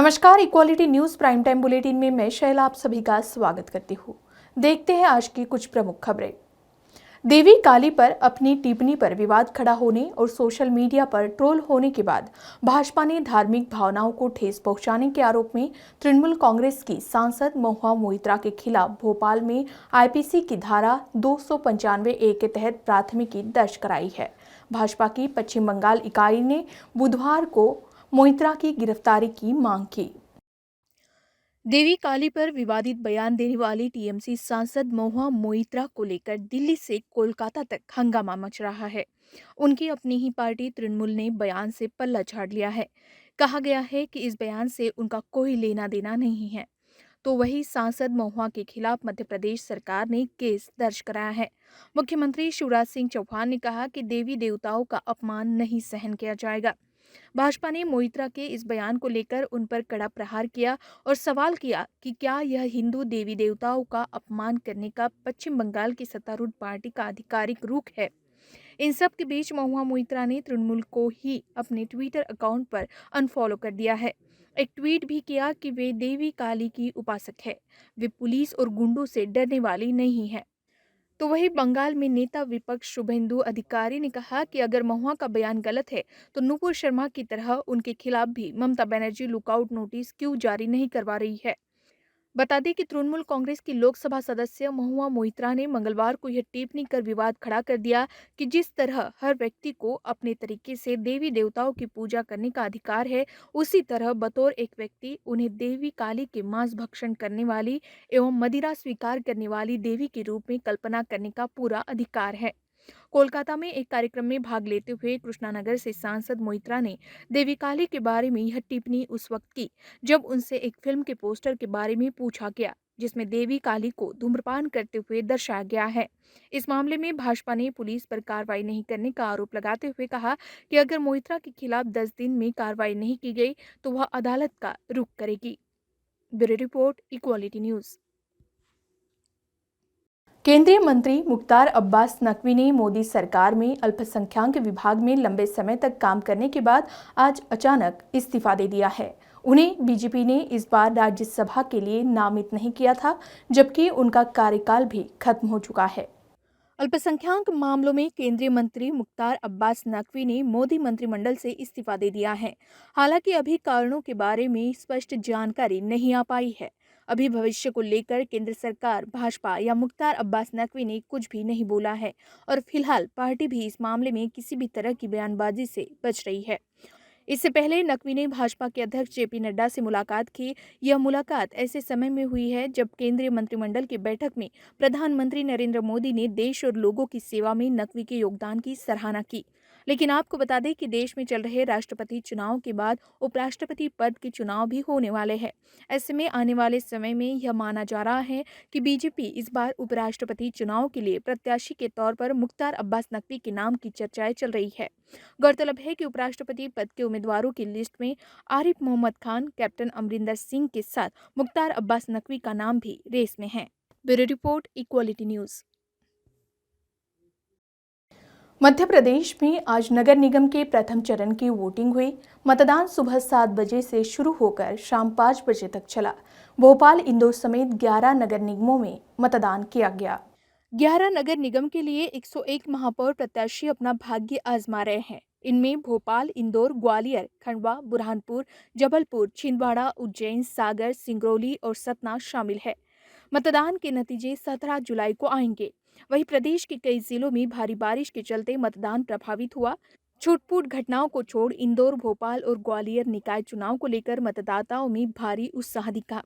नमस्कार, equality news prime time bulletin में मैं शैला आप सभी का स्वागत करती हूँ। देखते हैं आज की कुछ प्रमुख खबरें। देवी काली पर अपनी टिप्पणी पर विवाद खड़ा होने और सोशल मीडिया पर ट्रोल होने के बाद भाजपा ने धार्मिक भावनाओं को ठेस पहुंचाने के आरोप में तृणमूल कांग्रेस की सांसद महुआ मोइत्रा के खिलाफ भोपाल में आईपीसी की धारा 295A के तहत प्राथमिकी दर्ज कराई है। भाजपा की पश्चिम बंगाल इकाई ने बुधवार को मोइत्रा की गिरफ्तारी की मांग की। देवी काली पर विवादित बयान देने वाली टीएमसी सांसद महुआ मोइत्रा को लेकर दिल्ली से कोलकाता तक हंगामा मच रहा है। उनकी अपनी ही पार्टी तृणमूल ने बयान से पल्ला झाड़ लिया है। कहा गया है कि इस बयान से उनका कोई लेना देना नहीं है। तो वही सांसद महुआ के खिलाफ मध्य प्रदेश सरकार ने केस दर्ज कराया है। मुख्यमंत्री शिवराज सिंह चौहान ने कहा कि देवी देवताओं का अपमान नहीं सहन किया जाएगा। भाजपा ने मोइत्रा के इस बयान को लेकर उन पर कड़ा प्रहार किया और सवाल किया कि क्या यह हिंदू देवी देवताओं का अपमान करने का पश्चिम बंगाल की सत्तारूढ़ पार्टी का आधिकारिक रुख है। इन सब के बीच महुआ मोइत्रा ने तृणमूल को ही अपने ट्विटर अकाउंट पर अनफॉलो कर दिया है। एक ट्वीट भी किया कि वे देवी काली की उपासक है, वे पुलिस और गुंडों से डरने वाली नहीं है। तो वही बंगाल में नेता विपक्ष शुभेंदु अधिकारी ने कहा कि अगर महुआ का बयान गलत है तो नुपुर शर्मा की तरह उनके खिलाफ भी ममता बनर्जी लुकआउट नोटिस क्यों जारी नहीं करवा रही है। बता दें कि तृणमूल कांग्रेस की लोकसभा सदस्य महुआ मोइत्रा ने मंगलवार को यह टिप्पणी कर विवाद खड़ा कर दिया कि जिस तरह हर व्यक्ति को अपने तरीके से देवी देवताओं की पूजा करने का अधिकार है, उसी तरह बतौर एक व्यक्ति उन्हें देवी काली के मांस भक्षण करने वाली एवं मदिरा स्वीकार करने वाली देवी के रूप में कल्पना करने का पूरा अधिकार है। कोलकाता में एक कार्यक्रम में भाग लेते हुए कृष्णानगर से सांसद मोइत्रा ने देवी काली के बारे में यह टिप्पणी उस वक्त की जब उनसे एक फिल्म के पोस्टर के बारे में पूछा गया जिसमें देवी काली को धूम्रपान करते हुए दर्शाया गया है। इस मामले में भाजपा ने पुलिस पर कार्रवाई नहीं करने का आरोप लगाते हुए कहा कि अगर मोइत्रा के खिलाफ 10 दिन में कार्रवाई नहीं की गई तो वह अदालत का रुख करेगी। Bureau report, equality news. केंद्रीय मंत्री मुख्तार अब्बास नकवी ने मोदी सरकार में अल्पसंख्यक विभाग में लंबे समय तक काम करने के बाद आज अचानक इस्तीफा दे दिया है। उन्हें बीजेपी ने इस बार राज्यसभा के लिए नामित नहीं किया था, जबकि उनका कार्यकाल भी खत्म हो चुका है। अल्पसंख्यक मामलों में केंद्रीय मंत्री मुख्तार अब्बास नकवी ने मोदी मंत्रिमंडल से इस्तीफा दे दिया है। हालांकि अभी कारणों के बारे में स्पष्ट जानकारी नहीं आ पाई है। अभी भविष्य को लेकर केंद्र सरकार, भाजपा या मुख्तार अब्बास नकवी ने कुछ भी नहीं बोला है और फिलहाल पार्टी भी इस मामले में किसी भी तरह की बयानबाजी से बच रही है। इससे पहले नकवी ने भाजपा के अध्यक्ष जेपी नड्डा से मुलाकात की। यह मुलाकात ऐसे समय में हुई है जब केंद्रीय मंत्रिमंडल की बैठक में प्रधानमंत्री नरेंद्र मोदी ने देश और लोगों की सेवा में नकवी के योगदान की सराहना की। लेकिन आपको बता दें कि देश में चल रहे राष्ट्रपति चुनाव के बाद उपराष्ट्रपति पद के चुनाव भी होने वाले हैं। ऐसे में आने वाले समय में यह माना जा रहा है कि बीजेपी इस बार उपराष्ट्रपति चुनाव के लिए प्रत्याशी के तौर पर मुख्तार अब्बास नकवी के नाम की चर्चाएं चल रही है। गौरतलब है कि उपराष्ट्रपति पद के उम्मीदवारों की लिस्ट में आरिफ मोहम्मद खान, कैप्टन अमरिंदर सिंह के साथ मुख्तार अब्बास नकवी का नाम भी रेस में है। Bureau report, equality news. Madhya Pradesh में आज नगर निगम के प्रथम चरण की वोटिंग हुई। मतदान सुबह 7 बजे से शुरू होकर शाम 5 बजे तक चला। भोपाल, इंदौर समेत 11 नगर निगमों में मतदान किया गया। 11 नगर निगम के लिए 101 महापौर प्रत्याशी अपना भाग्य आजमा रहे हैं। इनमें भोपाल, इंदौर, ग्वालियर, खंडवा, बुरहानपुर, जबलपुर, छिंदवाड़ा, उज्जैन, सागर, सिंगरौली और सतना शामिल है। मतदान के नतीजे 17 जुलाई को आएंगे। वहीं प्रदेश के कई जिलों में भारी बारिश के चलते मतदान प्रभावित हुआ। छूटपूट घटनाओं को छोड़ इंदौर, भोपाल और ग्वालियर निकाय चुनाव को लेकर मतदाताओं में भारी उत्साह दिखा।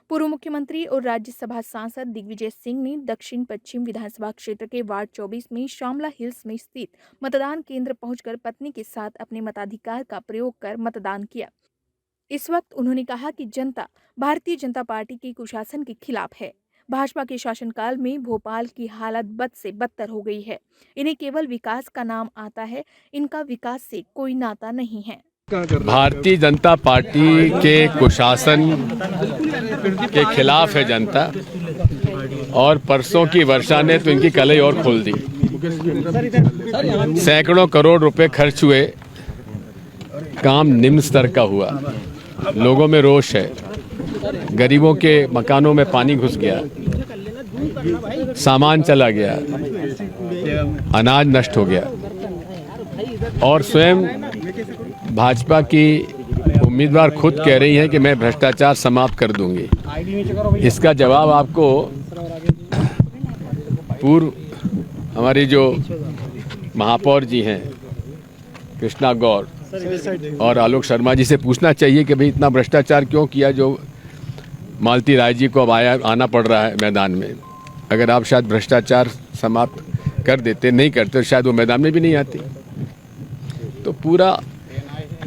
पूर्व मुख्यमंत्री और राज्यसभा सांसद दिग्विजय सिंह ने दक्षिण पश्चिम विधानसभा क्षेत्र के वार्ड 24 में श्यामला हिल्स में स्थित मतदान केंद्र पहुंचकर पत्नी के साथ अपने मताधिकार का प्रयोग कर मतदान किया। इस वक्त उन्होंने कहा कि जनता भारतीय जनता पार्टी के कुशासन के खिलाफ है। भाजपा के शासनकाल में भोपाल की हालत बद से बदतर हो गई है। इन्हें केवल विकास का नाम आता है, इनका विकास से कोई नाता नहीं है। भारतीय जनता पार्टी के कुशासन के खिलाफ है जनता, और परसों की वर्षा ने तो इनकी कलई और खोल दी। सैकड़ों करोड़ रुपए खर्च हुए, काम निम्न स्तर का हुआ। लोगों में रोष है, गरीबों के मकानों में पानी घुस गया, सामान चला गया, अनाज नष्ट हो गया और स्वयं भाजपा की उम्मीदवार खुद कह रही हैं कि मैं भ्रष्टाचार समाप्त कर दूंगी। इसका जवाब आपको पूर्व हमारी जो महापौर जी हैं कृष्णा गौर और आलोक शर्मा जी से पूछना चाहिए कि भाई इतना भ्रष्टाचार क्यों किया जो मालती राय जी को अब आना पड़ रहा है मैदान में। अगर आप शायद भ्रष्टाचार समाप्त कर देते, नहीं करते तो शायद वो मैदान में भी नहीं आती। तो पूरा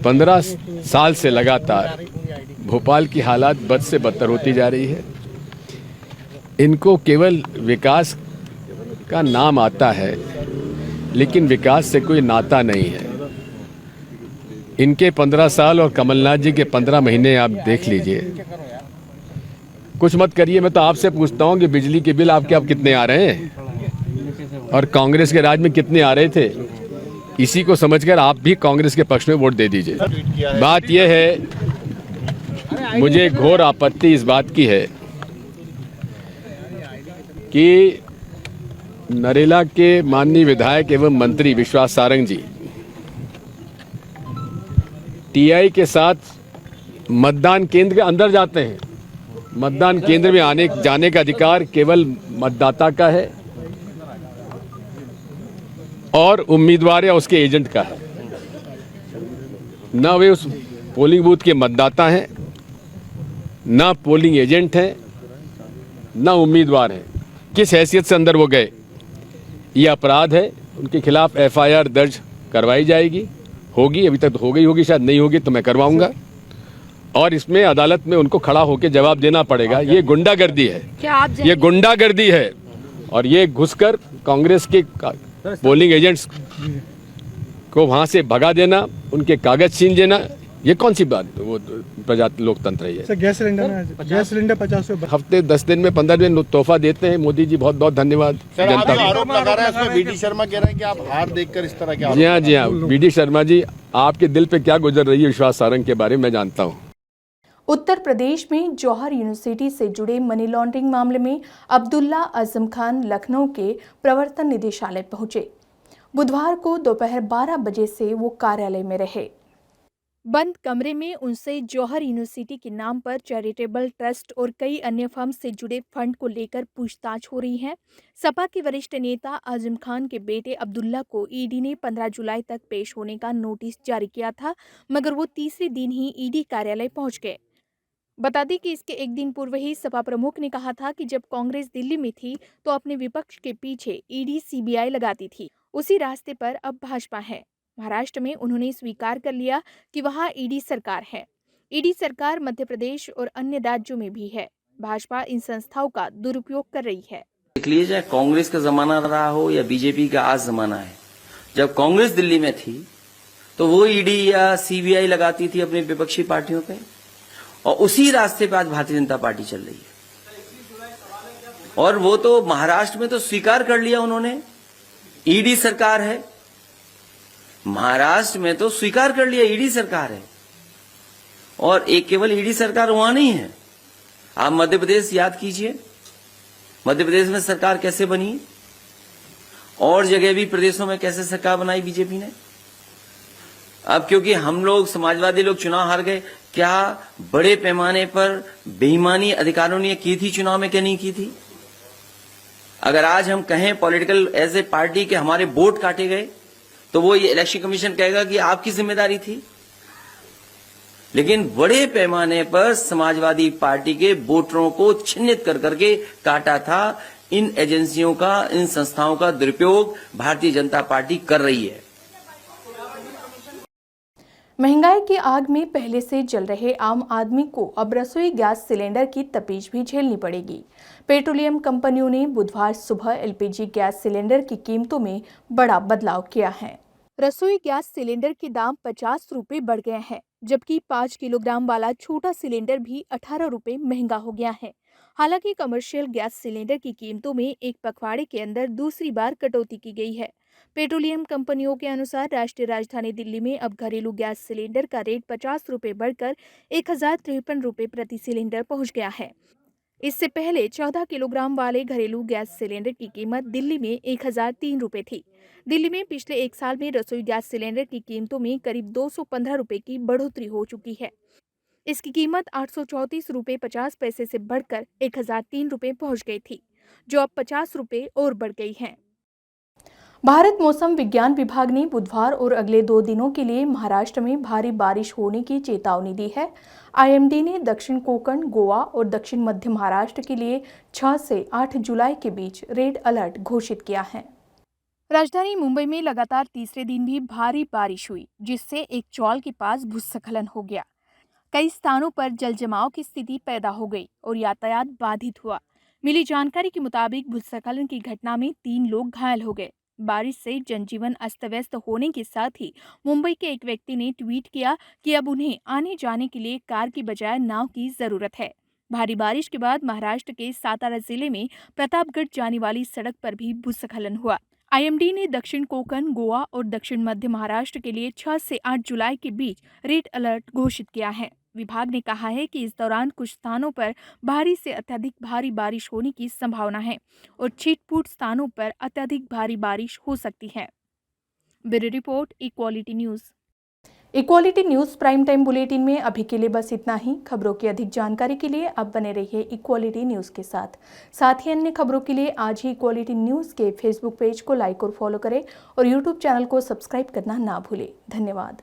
15 साल से लगातार भोपाल की हालात बद से बदतर होती जा रही है। इनको केवल विकास का नाम आता है लेकिन विकास से कोई नाता नहीं है। इनके 15 साल और कमलनाथ जी के 15 महीने आप देख लीजिए। कुछ मत करिए, मैं तो आपसे पूछता हूं कि बिजली के बिल आपके अब कितने आ रहे हैं और कांग्रेस के राज में कितने आ रहे थे। इसी को समझकर आप भी कांग्रेस के पक्ष में वोट दे दीजिए। बात यह है, मुझे घोर आपत्ति इस बात की है कि नरेला के माननीय विधायक एवं मंत्री विश्वास सारंग जी टीआई के साथ मतदान केंद्र के अंदर जाते हैं। मतदान केंद्र में आने जाने का अधिकार केवल मतदाता का है और उम्मीदवार या उसके एजेंट का है। न वे उस पोलिंग बूथ के मतदाता हैं, न पोलिंग एजेंट हैं, न उम्मीदवार हैं। किस हैसियत से अंदर वो गए, ये अपराध है। उनके खिलाफ एफआईआर दर्ज करवाई जाएगी, होगी, अभी तक तो हो गई होगी, शायद नहीं होगी तो मैं करवाऊंगा और इसमें अदालत में उनको खड़ा होकर जवाब देना पड़ेगा। ये गुंडागर्दी है, ये गुंडागर्दी है और ये घुसकर कांग्रेस के पोलिंग एजेंट्स को वहां से भगा देना, उनके कागज छीन लेना, ये कौन सी बात वो प्रजात लोकतंत्र है। सर, गैस सिलेंडर 50 रुपए हफ्ते 10 दिन में 15 दिन तोहफा देते हैं मोदी जी, बहुत बहुत धन्यवाद। सर, आप जो आरोप लगा रहे हैं उसमें वीडी शर्मा कह रहे हैं कि आप हार देखकर इस तरह के आरोप। जी हाँ वीडी शर्मा जी, आपके दिल पे क्या गुजर रही है विश्वास सारंग के बारे में मैं जानता हूँ। उत्तर प्रदेश में जौहर यूनिवर्सिटी से जुड़े मनी लॉन्ड्रिंग मामले में अब्दुल्ला आजम खान लखनऊ के प्रवर्तन निदेशालय पहुंचे। बुधवार को दोपहर 12 बजे से वो कार्यालय में रहे। बंद कमरे में उनसे जौहर यूनिवर्सिटी के नाम पर चैरिटेबल ट्रस्ट और कई अन्य फर्म से जुड़े फंड को लेकर पूछताछ हो रही है। सपा के वरिष्ठ नेता आजम खान के बेटे अब्दुल्ला को ईडी ने 15 जुलाई तक पेश होने का नोटिस जारी किया था, मगर वो तीसरे दिन ही ईडी कार्यालय पहुंच गए। बता दें कि इसके एक दिन पूर्व ही सपा प्रमुख ने कहा था कि जब कांग्रेस दिल्ली में थी तो अपने विपक्ष के पीछे ईडी सीबीआई लगाती थी, उसी रास्ते पर अब भाजपा है। महाराष्ट्र में उन्होंने स्वीकार कर लिया कि वहां ईडी सरकार है। ईडी सरकार मध्य प्रदेश और अन्य राज्यों में भी है। भाजपा इन संस्थाओं का दुरुपयोग कर रही है। देख लीजिए, चाहे कांग्रेस का जमाना रहा हो या बीजेपी का आज जमाना है, जब कांग्रेस दिल्ली में थी तो वो ईडी या सीबीआई लगाती थी अपनी विपक्षी पार्टियों पे, और उसी रास्ते पे आज भारतीय जनता पार्टी चल रही है। और वो तो महाराष्ट्र में तो स्वीकार कर लिया उन्होंने, ईडी सरकार है। महाराष्ट्र में तो स्वीकार कर लिया ईडी सरकार है, और एक केवल ईडी सरकार वहां नहीं है। आप मध्य प्रदेश याद कीजिए, मध्य प्रदेश में सरकार कैसे बनी, और जगह भी प्रदेशों में कैसे सरकार बनाई बीजेपी ने। अब क्योंकि हम लोग समाजवादी लोग चुनाव हार गए, क्या बड़े पैमाने पर बेईमानी अधिकारियों ने की थी चुनाव में, क्या नहीं की थी? अगर आज हम कहें पॉलिटिकल एज ए पार्टी के हमारे वोट काटे गए, तो वो ये इलेक्शन कमीशन कहेगा कि आपकी जिम्मेदारी थी। लेकिन बड़े पैमाने पर समाजवादी पार्टी के वोटरों को चिन्हित कर करके काटा था। इन एजेंसियों का, इन संस्थाओं का दुरुपयोग भारतीय जनता पार्टी कर रही है। महंगाई की आग में पहले से जल रहे आम आदमी को अब रसोई गैस सिलेंडर की तपीज भी झेलनी पड़ेगी। पेट्रोलियम कंपनियों ने बुधवार सुबह एलपीजी गैस सिलेंडर की कीमतों में बड़ा बदलाव किया है। रसोई गैस सिलेंडर के दाम 50 रुपये बढ़ गए हैं, जबकि 5 किलोग्राम वाला छोटा सिलेंडर भी 18 रुपये महंगा हो गया है। हालांकि कमर्शियल गैस सिलेंडर की कीमतों में एक पखवाड़े के अंदर दूसरी बार कटौती की गई है। पेट्रोलियम कंपनियों के अनुसार राष्ट्रीय राजधानी दिल्ली में अब घरेलू गैस सिलेंडर का रेट 50 रुपये बढ़कर 1053 रुपये प्रति सिलेंडर पहुंच गया है। इससे पहले 14 किलोग्राम वाले घरेलू गैस सिलेंडर की कीमत दिल्ली में 1003 रुपये थी। दिल्ली में पिछले एक साल में रसोई गैस सिलेंडर की कीमतों में करीब 215 रुपये की बढ़ोतरी हो चुकी है। इसकी कीमत 834 रुपये 50 पैसे से बढ़कर 1003 रुपये पहुंच गई थी, जो अब 50 रुपये और बढ़ गई है। भारत मौसम विज्ञान विभाग ने बुधवार और अगले 2 दिनों के लिए महाराष्ट्र में भारी बारिश होने की चेतावनी दी है। आईएमडी ने दक्षिण कोंकण, गोवा और दक्षिण मध्य महाराष्ट्र के लिए 6 से 8 जुलाई के बीच रेड अलर्ट घोषित किया है। राजधानी मुंबई में लगातार तीसरे दिन भी भारी बारिश हुई, जिससे एक चौल के पास भूस्खलन हो गया। कई स्थानों पर जलजमाव की स्थिति पैदा हो गई और यातायात बाधित हुआ। मिली जानकारी के मुताबिक भूस्खलन की घटना में 3 लोग घायल हो गए। बारिश से जनजीवन अस्त व्यस्त होने के साथ ही मुंबई के एक व्यक्ति ने ट्वीट किया कि अब उन्हें आने जाने के लिए कार की बजाय नाव की जरूरत है। भारी बारिश के बाद महाराष्ट्र के सातारा जिले में प्रतापगढ़ जाने वाली सड़क पर भी भूस्खलन हुआ। आईएमडी ने दक्षिण कोंकण, गोवा और दक्षिण मध्य महाराष्ट्र के लिए 6 से 8 जुलाई के बीच रेड अलर्ट घोषित किया है। विभाग ने कहा है कि इस दौरान कुछ स्थानों पर भारी से अत्यधिक भारी बारिश होने की संभावना है और छिटपुट स्थानों पर अत्यधिक भारी बारिश हो सकती है। Bureau report, equality news. Equality news prime time bulletin में अभी के लिए बस इतना ही। खबरों की अधिक जानकारी के लिए आप बने रहिए इक्वालिटी न्यूज़ के साथ ही अन्य खबरों के लिए आज ही इक्वालिटी न्यूज़ के फेसबुक पेज को लाइक और फॉलो करें और यूट्यूब चैनल को सब्सक्राइब करना ना भूलें। धन्यवाद।